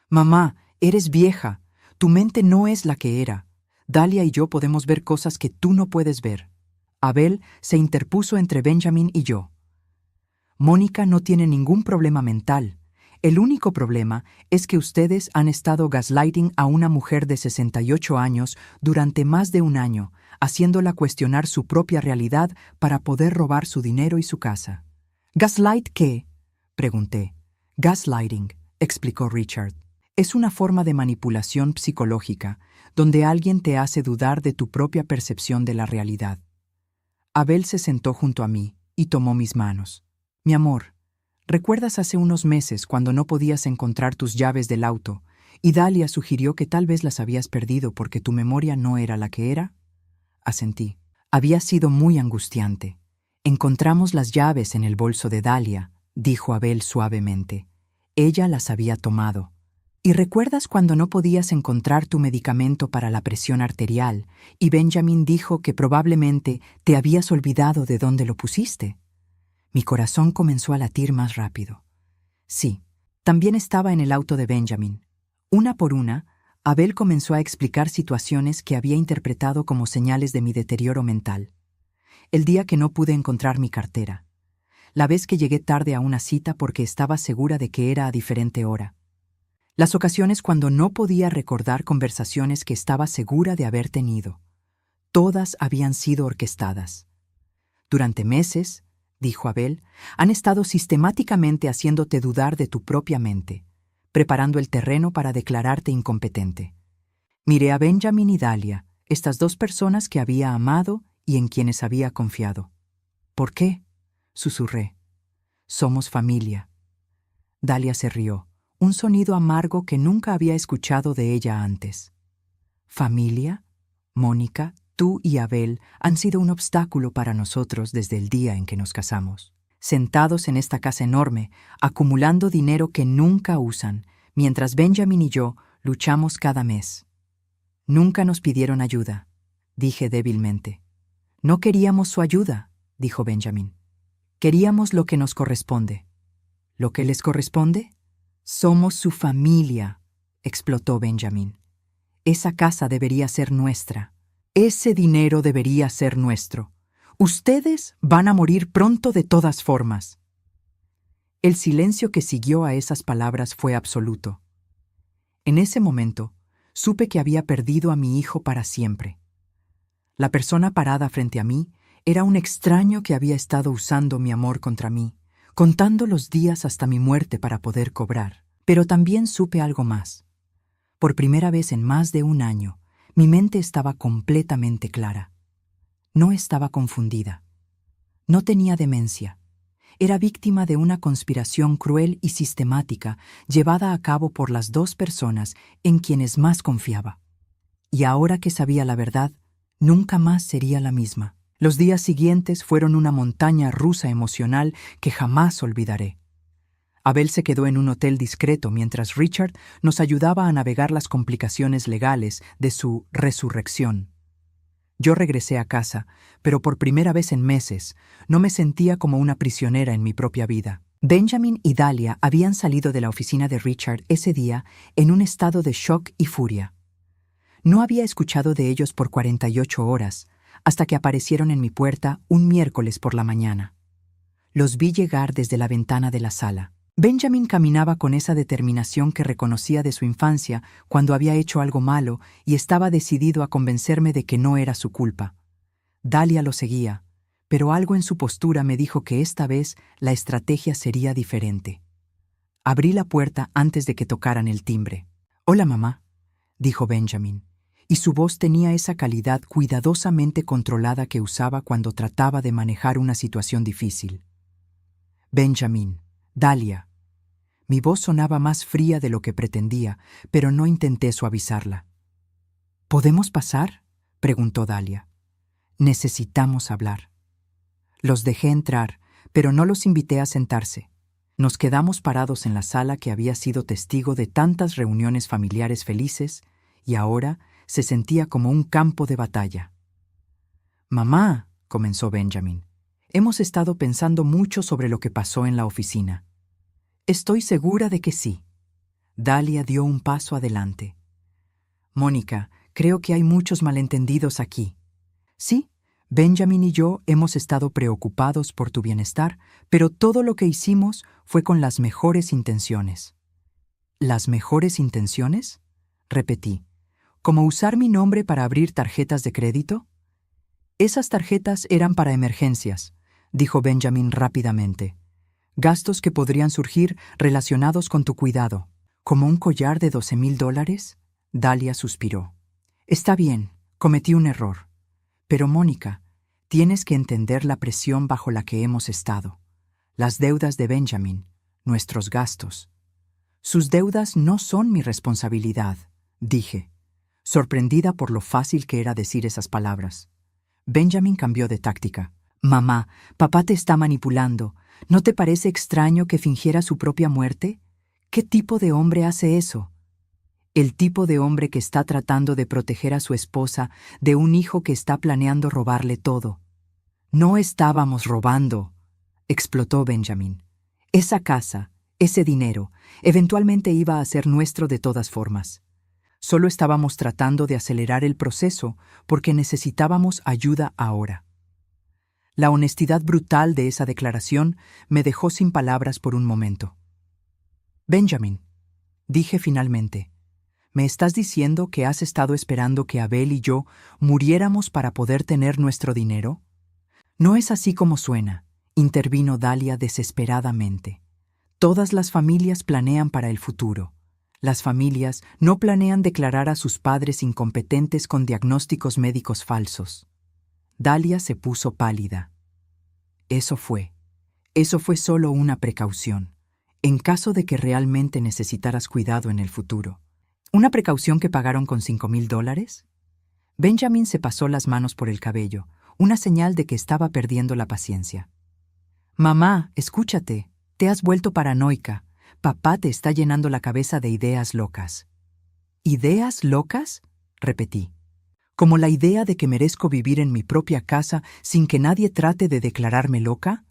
Mamá, eres vieja. Tu mente no es la que era. Dahlia y yo podemos ver cosas que tú no puedes ver. Abel se interpuso entre Benjamin y yo. Mónica no tiene ningún problema mental. El único problema es que ustedes han estado gaslighting a una mujer de 68 años durante más de un año, haciéndola cuestionar su propia realidad para poder robar su dinero y su casa. ¿Gaslight qué?, pregunté. Gaslighting, explicó Richard. Es una forma de manipulación psicológica donde alguien te hace dudar de tu propia percepción de la realidad. Abel se sentó junto a mí y tomó mis manos. Mi amor, ¿recuerdas hace unos meses cuando no podías encontrar tus llaves del auto y Dahlia sugirió que tal vez las habías perdido porque tu memoria no era la que era? Asentí. Había sido muy angustiante. Encontramos las llaves en el bolso de Dahlia, dijo Abel suavemente. Ella las había tomado. ¿Y recuerdas cuando no podías encontrar tu medicamento para la presión arterial y Benjamin dijo que probablemente te habías olvidado de dónde lo pusiste? Mi corazón comenzó a latir más rápido. Sí, también estaba en el auto de Benjamin. Una por una, Abel comenzó a explicar situaciones que había interpretado como señales de mi deterioro mental. El día que no pude encontrar mi cartera. La vez que llegué tarde a una cita porque estaba segura de que era a diferente hora. Las ocasiones cuando no podía recordar conversaciones que estaba segura de haber tenido. Todas habían sido orquestadas. Durante meses, dijo Abel, han estado sistemáticamente haciéndote dudar de tu propia mente, preparando el terreno para declararte incompetente. Miré a Benjamin y Dahlia, estas 2 personas que había amado y en quienes había confiado. ¿Por qué?, susurré. Somos familia. Dalia se rió, un sonido amargo que nunca había escuchado de ella antes. ¿Familia? Mónica, tú y Abel han sido un obstáculo para nosotros desde el día en que nos casamos. Sentados en esta casa enorme, acumulando dinero que nunca usan, mientras Benjamin y yo luchamos cada mes. Nunca nos pidieron ayuda, dije débilmente. No queríamos su ayuda, dijo Benjamin. Queríamos lo que nos corresponde. ¿Lo que les corresponde? Somos su familia, explotó Benjamin. Esa casa debería ser nuestra. Ese dinero debería ser nuestro. Ustedes van a morir pronto de todas formas. El silencio que siguió a esas palabras fue absoluto. En ese momento, supe que había perdido a mi hijo para siempre. La persona parada frente a mí era un extraño que había estado usando mi amor contra mí, contando los días hasta mi muerte para poder cobrar. Pero también supe algo más. Por primera vez en más de un año, mi mente estaba completamente clara. No estaba confundida. No tenía demencia. Era víctima de una conspiración cruel y sistemática llevada a cabo por las dos personas en quienes más confiaba. Y ahora que sabía la verdad, nunca más sería la misma. Los días siguientes fueron una montaña rusa emocional que jamás olvidaré. Abel se quedó en un hotel discreto mientras Richard nos ayudaba a navegar las complicaciones legales de su resurrección. Yo regresé a casa, pero por primera vez en meses no me sentía como una prisionera en mi propia vida. Benjamin y Dalia habían salido de la oficina de Richard ese día en un estado de shock y furia. No había escuchado de ellos por 48 horas, hasta que aparecieron en mi puerta un miércoles por la mañana. Los vi llegar desde la ventana de la sala. Benjamin caminaba con esa determinación que reconocía de su infancia cuando había hecho algo malo y estaba decidido a convencerme de que no era su culpa. Dalia lo seguía, pero algo en su postura me dijo que esta vez la estrategia sería diferente. Abrí la puerta antes de que tocaran el timbre. «Hola, mamá», dijo Benjamin, y su voz tenía esa calidad cuidadosamente controlada que usaba cuando trataba de manejar una situación difícil. «Benjamin, Dalia». Mi voz sonaba más fría de lo que pretendía, pero no intenté suavizarla. «¿Podemos pasar?», preguntó Dalia. «Necesitamos hablar». Los dejé entrar, pero no los invité a sentarse. Nos quedamos parados en la sala que había sido testigo de tantas reuniones familiares felices y ahora se sentía como un campo de batalla. «Mamá», comenzó Benjamin, «hemos estado pensando mucho sobre lo que pasó en la oficina». «Estoy segura de que sí». Dalia dio un paso adelante. «Mónica, creo que hay muchos malentendidos aquí. Sí, Benjamin y yo hemos estado preocupados por tu bienestar, pero todo lo que hicimos fue con las mejores intenciones». «¿Las mejores intenciones?», repetí. «¿Como usar mi nombre para abrir tarjetas de crédito?» «Esas tarjetas eran para emergencias», dijo Benjamin rápidamente. «Gastos que podrían surgir relacionados con tu cuidado». «¿Como un collar de $12,000? Dalia suspiró. «Está bien, cometí un error. Pero, Mónica, tienes que entender la presión bajo la que hemos estado. Las deudas de Benjamin, nuestros gastos». «Sus deudas no son mi responsabilidad», dije, sorprendida por lo fácil que era decir esas palabras. Benjamin cambió de táctica. «Mamá, papá te está manipulando. ¿No te parece extraño que fingiera su propia muerte? ¿Qué tipo de hombre hace eso?» «El tipo de hombre que está tratando de proteger a su esposa de un hijo que está planeando robarle todo». «No estábamos robando», explotó Benjamin. «Esa casa, ese dinero, eventualmente iba a ser nuestro de todas formas. Solo estábamos tratando de acelerar el proceso porque necesitábamos ayuda ahora». La honestidad brutal de esa declaración me dejó sin palabras por un momento. «Benjamin», dije finalmente, ¿me estás diciendo que has estado esperando que Abel y yo muriéramos para poder tener nuestro dinero?» «No es así como suena», intervino Dalia desesperadamente. «Todas las familias planean para el futuro. Las familias no planean declarar a sus padres incompetentes con diagnósticos médicos falsos». Dalia se puso pálida. Eso fue solo una precaución, en caso de que realmente necesitaras cuidado en el futuro. ¿Una precaución que pagaron con $5,000? Benjamin se pasó las manos por el cabello, una señal de que estaba perdiendo la paciencia. Mamá, escúchate, te has vuelto paranoica. Papá te está llenando la cabeza de ideas locas. ¿Ideas locas? Repetí. ¿Como la idea de que merezco vivir en mi propia casa sin que nadie trate de declararme loca?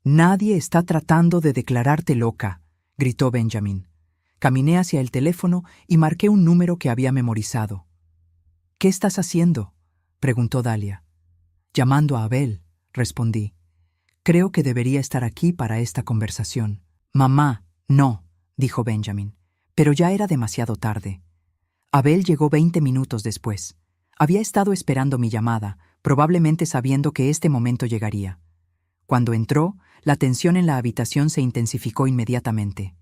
Nadie está tratando de declararte loca, gritó Benjamin. Caminé hacia el teléfono y marqué un número que había memorizado. ¿Qué estás haciendo?, preguntó Dalia. Llamando a Abel, respondí. Creo que debería estar aquí para esta conversación. Mamá, no, dijo Benjamin, pero ya era demasiado tarde. Abel llegó 20 minutos después. Había estado esperando mi llamada, probablemente sabiendo que este momento llegaría. Cuando entró, la tensión en la habitación se intensificó inmediatamente.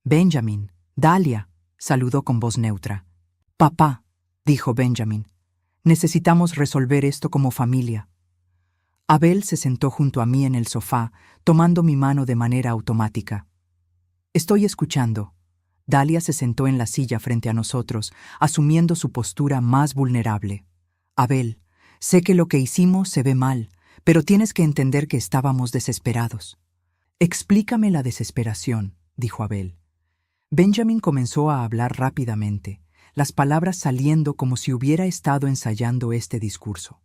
Benjamin, Dalia, saludó con voz neutra. Papá, dijo Benjamin, necesitamos resolver esto como familia. Abel se sentó junto a mí en el sofá, tomando mi mano de manera automática. Estoy escuchando. Dalia se sentó en la silla frente a nosotros, asumiendo su postura más vulnerable. Abel, sé que lo que hicimos se ve mal, pero tienes que entender que estábamos desesperados. Explícame la desesperación, dijo Abel. Benjamin comenzó a hablar rápidamente, las palabras saliendo como si hubiera estado ensayando este discurso.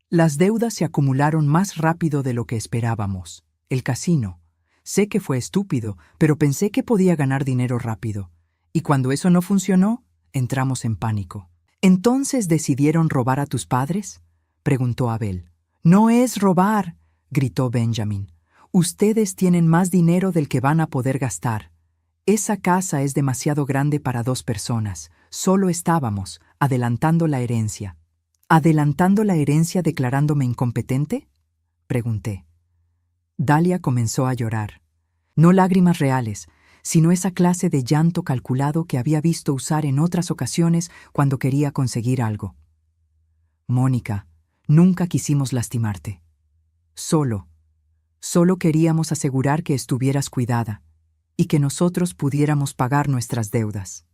Las deudas se acumularon más rápido de lo que esperábamos. El casino. Sé que fue estúpido, pero pensé que podía ganar dinero rápido. Y cuando eso no funcionó, entramos en pánico. ¿Entonces decidieron robar a tus padres?, preguntó Abel. No es robar, gritó Benjamin. Ustedes tienen más dinero del que van a poder gastar. Esa casa es demasiado grande para 2 personas. Solo estábamos adelantando la herencia. ¿Adelantando la herencia declarándome incompetente?, pregunté. Dalia comenzó a llorar. No lágrimas reales, sino esa clase de llanto calculado que había visto usar en otras ocasiones cuando quería conseguir algo. Mónica, nunca quisimos lastimarte. Solo queríamos asegurar que estuvieras cuidada y que nosotros pudiéramos pagar nuestras deudas.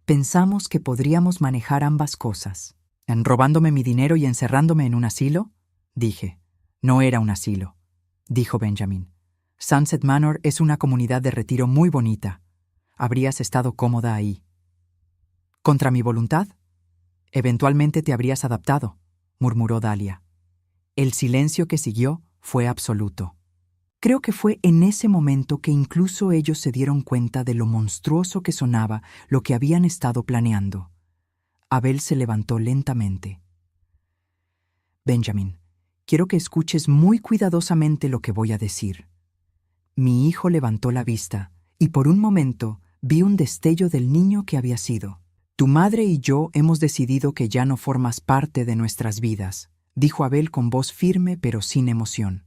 Pensamos que podríamos manejar ambas cosas. ¿En robándome mi dinero y encerrándome en un asilo?, dije. No era un asilo, dijo Benjamin. Sunset Manor es una comunidad de retiro muy bonita. Habrías estado cómoda ahí. ¿Contra mi voluntad? Eventualmente te habrías adaptado, murmuró Dalia. El silencio que siguió fue absoluto. Creo que fue en ese momento que incluso ellos se dieron cuenta de lo monstruoso que sonaba lo que habían estado planeando. Abel se levantó lentamente. Benjamin, quiero que escuches muy cuidadosamente lo que voy a decir. Mi hijo levantó la vista y por un momento vi un destello del niño que había sido. Tu madre y yo hemos decidido que ya no formas parte de nuestras vidas, dijo Abel con voz firme pero sin emoción.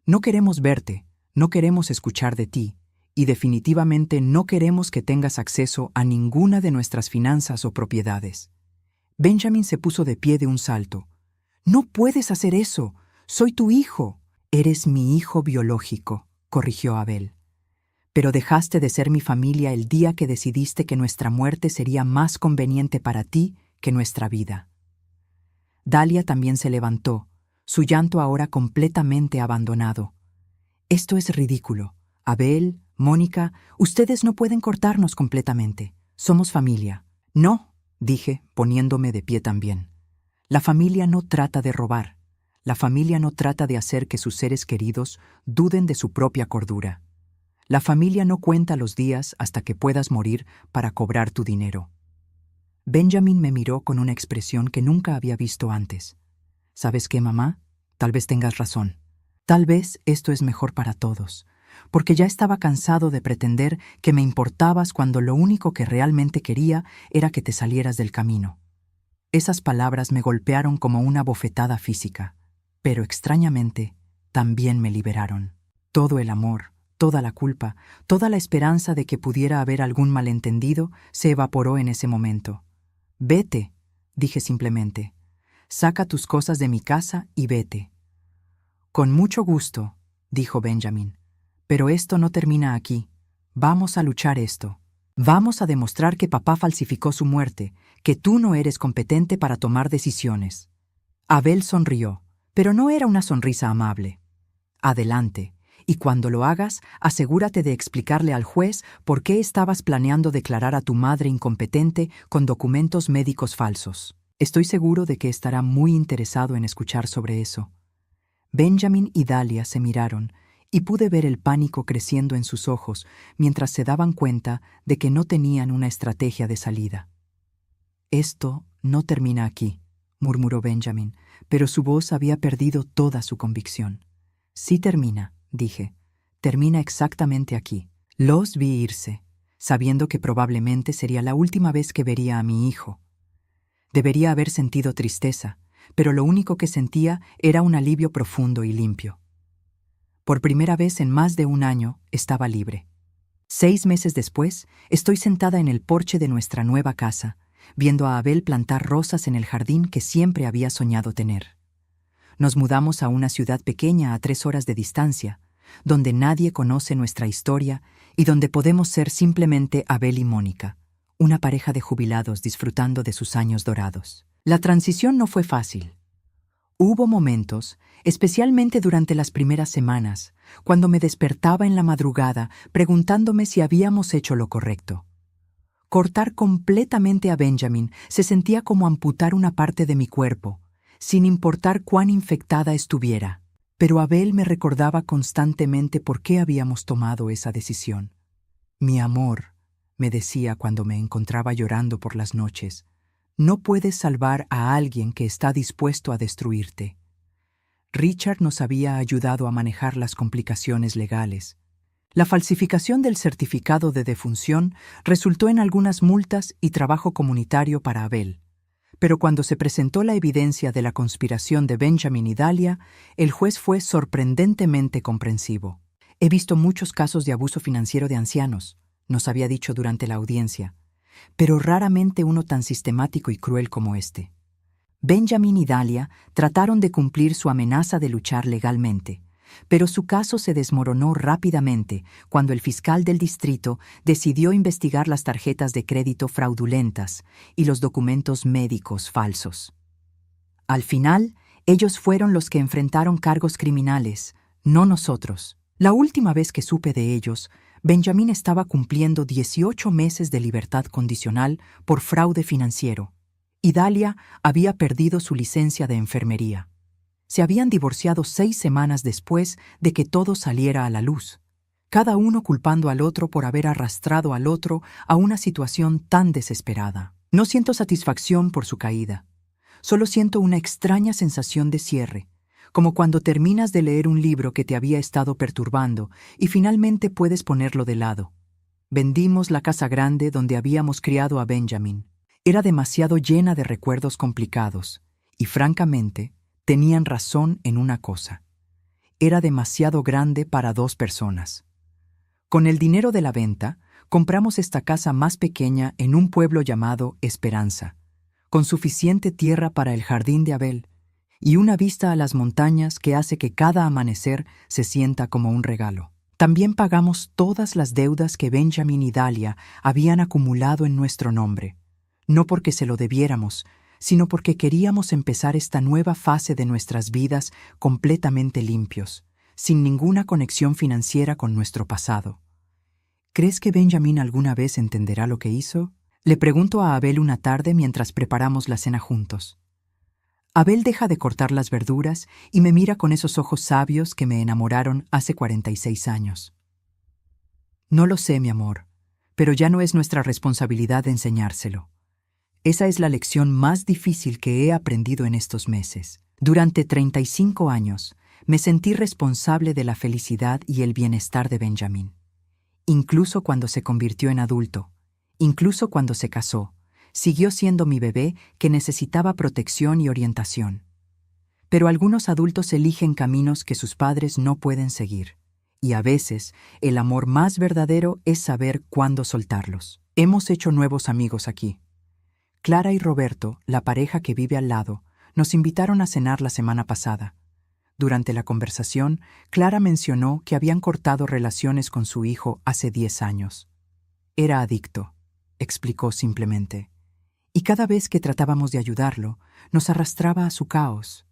No queremos verte, no queremos escuchar de ti, y definitivamente no queremos que tengas acceso a ninguna de nuestras finanzas o propiedades. Benjamin se puso de pie de un salto. No puedes hacer eso. Soy tu hijo. Eres mi hijo biológico, corrigió Abel. Pero dejaste de ser mi familia el día que decidiste que nuestra muerte sería más conveniente para ti que nuestra vida. Dalia también se levantó, su llanto ahora completamente abandonado. Esto es ridículo. Abel, Mónica, ustedes no pueden cortarnos completamente. Somos familia. No, dije, poniéndome de pie también. La familia no trata de robar. La familia no trata de hacer que sus seres queridos duden de su propia cordura. La familia no cuenta los días hasta que puedas morir para cobrar tu dinero. Benjamin me miró con una expresión que nunca había visto antes. ¿Sabes qué, mamá? Tal vez tengas razón. Tal vez esto es mejor para todos, porque ya estaba cansado de pretender que me importabas cuando lo único que realmente quería era que te salieras del camino. Esas palabras me golpearon como una bofetada física, pero extrañamente también me liberaron. Todo el amor, toda la culpa, toda la esperanza de que pudiera haber algún malentendido se evaporó en ese momento. Vete, dije simplemente. Saca tus cosas de mi casa y vete. Con mucho gusto, dijo Benjamin. Pero esto no termina aquí. Vamos a luchar esto. Vamos a demostrar que papá falsificó su muerte, que tú no eres competente para tomar decisiones. Abel sonrió, pero no era una sonrisa amable. Adelante, y cuando lo hagas, asegúrate de explicarle al juez por qué estabas planeando declarar a tu madre incompetente con documentos médicos falsos. Estoy seguro de que estará muy interesado en escuchar sobre eso. Benjamin y Dahlia se miraron, y pude ver el pánico creciendo en sus ojos mientras se daban cuenta de que no tenían una estrategia de salida. «Esto no termina aquí», murmuró Benjamin, pero su voz había perdido toda su convicción. «Sí termina», dije. «Termina exactamente aquí». Los vi irse, sabiendo que probablemente sería la última vez que vería a mi hijo. Debería haber sentido tristeza, pero lo único que sentía era un alivio profundo y limpio. Por primera vez en más de un año, estaba libre. 6 meses después, estoy sentada en el porche de nuestra nueva casa, viendo a Abel plantar rosas en el jardín que siempre había soñado tener. Nos mudamos a una ciudad pequeña a 3 horas de distancia, donde nadie conoce nuestra historia y donde podemos ser simplemente Abel y Mónica, una pareja de jubilados disfrutando de sus años dorados. La transición no fue fácil. Hubo momentos, especialmente durante las primeras semanas, cuando me despertaba en la madrugada preguntándome si habíamos hecho lo correcto. Cortar completamente a Benjamin se sentía como amputar una parte de mi cuerpo, sin importar cuán infectada estuviera. Pero Abel me recordaba constantemente por qué habíamos tomado esa decisión. «Mi amor», me decía cuando me encontraba llorando por las noches, «no puedes salvar a alguien que está dispuesto a destruirte». Richard nos había ayudado a manejar las complicaciones legales. La falsificación del certificado de defunción resultó en algunas multas y trabajo comunitario para Abel. Pero cuando se presentó la evidencia de la conspiración de Benjamin y Dahlia, el juez fue sorprendentemente comprensivo. «He visto muchos casos de abuso financiero de ancianos», nos había dicho durante la audiencia, «pero raramente uno tan sistemático y cruel como este». Benjamin y Dahlia trataron de cumplir su amenaza de luchar legalmente, pero su caso se desmoronó rápidamente cuando el fiscal del distrito decidió investigar las tarjetas de crédito fraudulentas y los documentos médicos falsos. Al final, ellos fueron los que enfrentaron cargos criminales, no nosotros. La última vez que supe de ellos, Benjamin estaba cumpliendo 18 meses de libertad condicional por fraude financiero, y Dahlia había perdido su licencia de enfermería. Se habían divorciado 6 semanas después de que todo saliera a la luz, cada uno culpando al otro por haber arrastrado al otro a una situación tan desesperada. No siento satisfacción por su caída, solo siento una extraña sensación de cierre, como cuando terminas de leer un libro que te había estado perturbando y finalmente puedes ponerlo de lado. Vendimos la casa grande donde habíamos criado a Benjamin. Era demasiado llena de recuerdos complicados y, francamente, tenían razón en una cosa. Era demasiado grande para 2 personas. Con el dinero de la venta, compramos esta casa más pequeña en un pueblo llamado Esperanza, con suficiente tierra para el jardín de Abel y una vista a las montañas que hace que cada amanecer se sienta como un regalo. También pagamos todas las deudas que Benjamin y Dahlia habían acumulado en nuestro nombre, no porque se lo debiéramos, sino porque queríamos empezar esta nueva fase de nuestras vidas completamente limpios, sin ninguna conexión financiera con nuestro pasado. ¿Crees que Benjamin alguna vez entenderá lo que hizo? Le pregunto a Abel una tarde mientras preparamos la cena juntos. Abel deja de cortar las verduras y me mira con esos ojos sabios que me enamoraron hace 46 años. «No lo sé, mi amor, pero ya no es nuestra responsabilidad enseñárselo. Esa es la lección más difícil que he aprendido en estos meses. Durante 35 años, me sentí responsable de la felicidad y el bienestar de Benjamin. Incluso cuando se convirtió en adulto, incluso cuando se casó, siguió siendo mi bebé que necesitaba protección y orientación. Pero algunos adultos eligen caminos que sus padres no pueden seguir, y a veces el amor más verdadero es saber cuándo soltarlos. Hemos hecho nuevos amigos aquí. Clara y Roberto, la pareja que vive al lado, nos invitaron a cenar la semana pasada. Durante la conversación, Clara mencionó que habían cortado relaciones con su hijo hace 10 años. Era adicto, explicó simplemente, y cada vez que tratábamos de ayudarlo, nos arrastraba a su caos.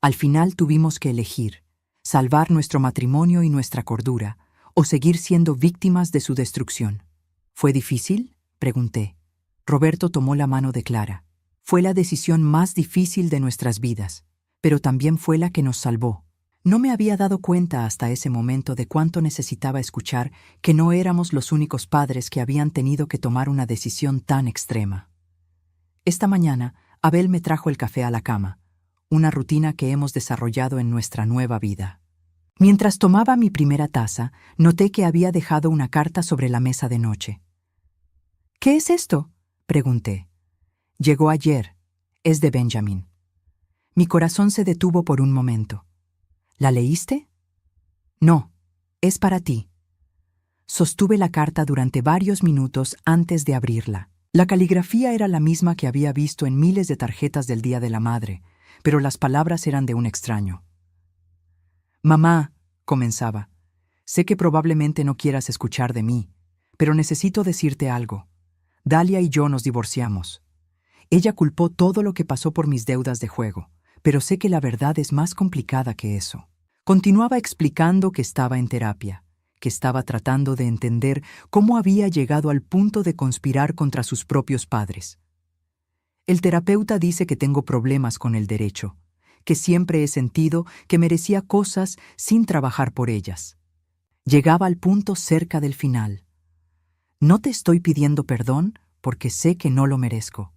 Al final tuvimos que elegir, salvar nuestro matrimonio y nuestra cordura, o seguir siendo víctimas de su destrucción. ¿Fue difícil?, pregunté. Roberto tomó la mano de Clara. Fue la decisión más difícil de nuestras vidas, pero también fue la que nos salvó. No me había dado cuenta hasta ese momento de cuánto necesitaba escuchar que no éramos los únicos padres que habían tenido que tomar una decisión tan extrema. Esta mañana, Abel me trajo el café a la cama, una rutina que hemos desarrollado en nuestra nueva vida. Mientras tomaba mi primera taza, noté que había dejado una carta sobre la mesa de noche. «¿Qué es esto?», pregunté. «Llegó ayer. Es de Benjamin». Mi corazón se detuvo por un momento. «¿La leíste?». «No, es para ti». Sostuve la carta durante varios minutos antes de abrirla. La caligrafía era la misma que había visto en miles de tarjetas del Día de la Madre, pero las palabras eran de un extraño. «Mamá», comenzaba, «sé que probablemente no quieras escuchar de mí, pero necesito decirte algo. Dalia y yo nos divorciamos. Ella culpó todo lo que pasó por mis deudas de juego, pero sé que la verdad es más complicada que eso». Continuaba explicando que estaba en terapia, que estaba tratando de entender cómo había llegado al punto de conspirar contra sus propios padres. «El terapeuta dice que tengo problemas con el derecho, que siempre he sentido que merecía cosas sin trabajar por ellas». Llegaba al punto cerca del final. «No te estoy pidiendo perdón porque sé que no lo merezco.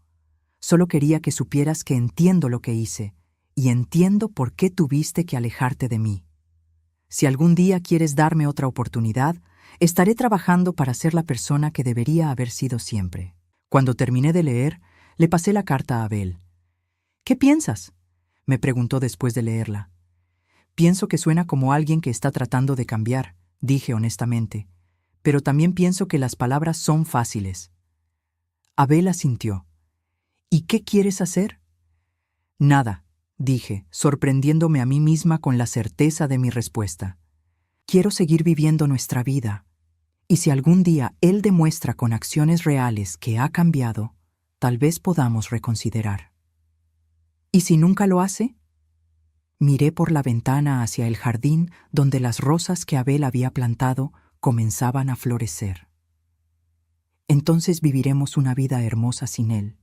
Solo quería que supieras que entiendo lo que hice y entiendo por qué tuviste que alejarte de mí. Si algún día quieres darme otra oportunidad, estaré trabajando para ser la persona que debería haber sido siempre». Cuando terminé de leer, le pasé la carta a Abel. «¿Qué piensas?», me preguntó después de leerla. «Pienso que suena como alguien que está tratando de cambiar», dije honestamente, «pero también pienso que las palabras son fáciles». Abel asintió. «¿Y qué quieres hacer?». «Nada», dije, sorprendiéndome a mí misma con la certeza de mi respuesta. «Quiero seguir viviendo nuestra vida. Y si algún día él demuestra con acciones reales que ha cambiado, tal vez podamos reconsiderar». «¿Y si nunca lo hace?». Miré por la ventana hacia el jardín donde las rosas que Abel había plantado comenzaban a florecer. «Entonces viviremos una vida hermosa sin él».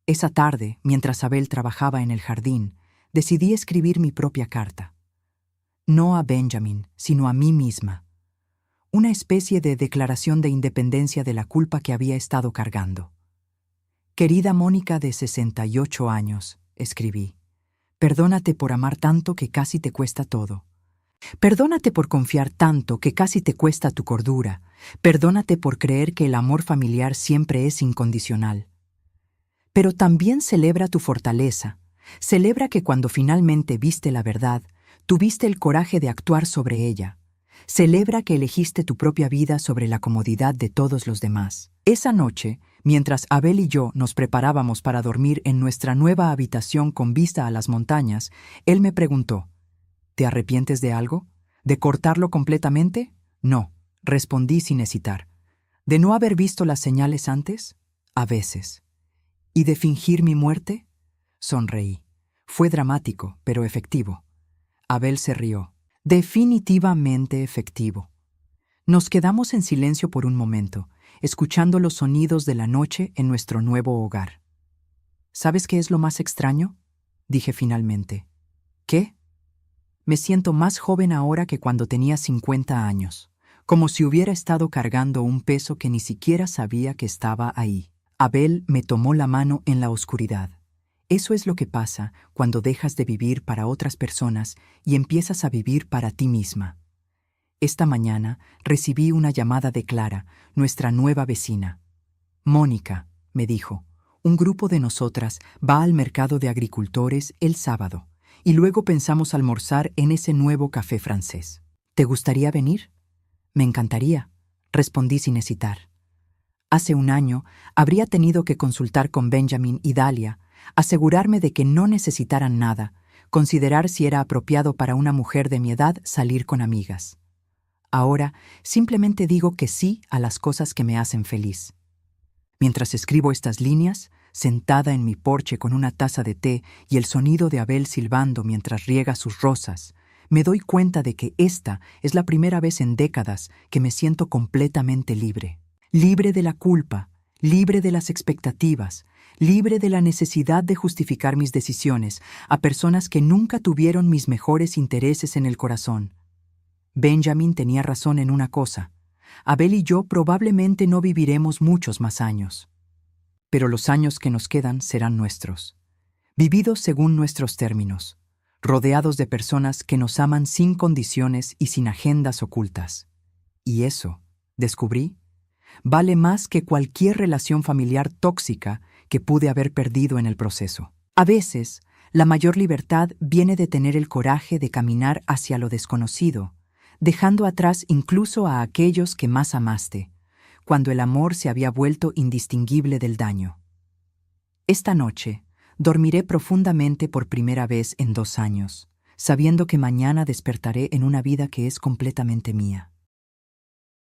Esa tarde, mientras Abel trabajaba en el jardín, decidí escribir mi propia carta. No a Benjamin, sino a mí misma. Una especie de declaración de independencia de la culpa que había estado cargando. «Querida Mónica de 68 años», escribí, «perdónate por amar tanto que casi te cuesta todo. Perdónate por confiar tanto que casi te cuesta tu cordura. Perdónate por creer que el amor familiar siempre es incondicional. Pero también celebra tu fortaleza. Celebra que cuando finalmente viste la verdad, tuviste el coraje de actuar sobre ella. Celebra que elegiste tu propia vida sobre la comodidad de todos los demás». Esa noche, mientras Abel y yo nos preparábamos para dormir en nuestra nueva habitación con vista a las montañas, él me preguntó, «¿Te arrepientes de algo? ¿De cortarlo completamente?». «No», respondí sin hesitar. «¿De no haber visto las señales antes?». «A veces». «¿Y de fingir mi muerte?». Sonreí. Fue dramático, pero efectivo. Abel se rió. «Definitivamente efectivo». Nos quedamos en silencio por un momento, escuchando los sonidos de la noche en nuestro nuevo hogar. «¿Sabes qué es lo más extraño?», dije finalmente. «¿Qué?». «Me siento más joven ahora que cuando tenía 50 años, como si hubiera estado cargando un peso que ni siquiera sabía que estaba ahí». Abel me tomó la mano en la oscuridad. Eso es lo que pasa cuando dejas de vivir para otras personas y empiezas a vivir para ti misma. Esta mañana recibí una llamada de Clara, nuestra nueva vecina. «Mónica», me dijo, «un grupo de nosotras va al mercado de agricultores el sábado y luego pensamos almorzar en ese nuevo café francés. ¿Te gustaría venir?». «Me encantaría», respondí sin hesitar. Hace un año habría tenido que consultar con Benjamin y Dalia, asegurarme de que no necesitaran nada, considerar si era apropiado para una mujer de mi edad salir con amigas. Ahora simplemente digo que sí a las cosas que me hacen feliz. Mientras escribo estas líneas, sentada en mi porche con una taza de té y el sonido de Abel silbando mientras riega sus rosas, me doy cuenta de que esta es la primera vez en décadas que me siento completamente libre. Libre de la culpa, libre de las expectativas, libre de la necesidad de justificar mis decisiones a personas que nunca tuvieron mis mejores intereses en el corazón. Benjamin tenía razón en una cosa. Abel y yo probablemente no viviremos muchos más años. Pero los años que nos quedan serán nuestros, vividos según nuestros términos, rodeados de personas que nos aman sin condiciones y sin agendas ocultas. Y eso, descubrí, vale más que cualquier relación familiar tóxica que pude haber perdido en el proceso. A veces, la mayor libertad viene de tener el coraje de caminar hacia lo desconocido, dejando atrás incluso a aquellos que más amaste, cuando el amor se había vuelto indistinguible del daño. Esta noche, dormiré profundamente por primera vez en 2 años, sabiendo que mañana despertaré en una vida que es completamente mía.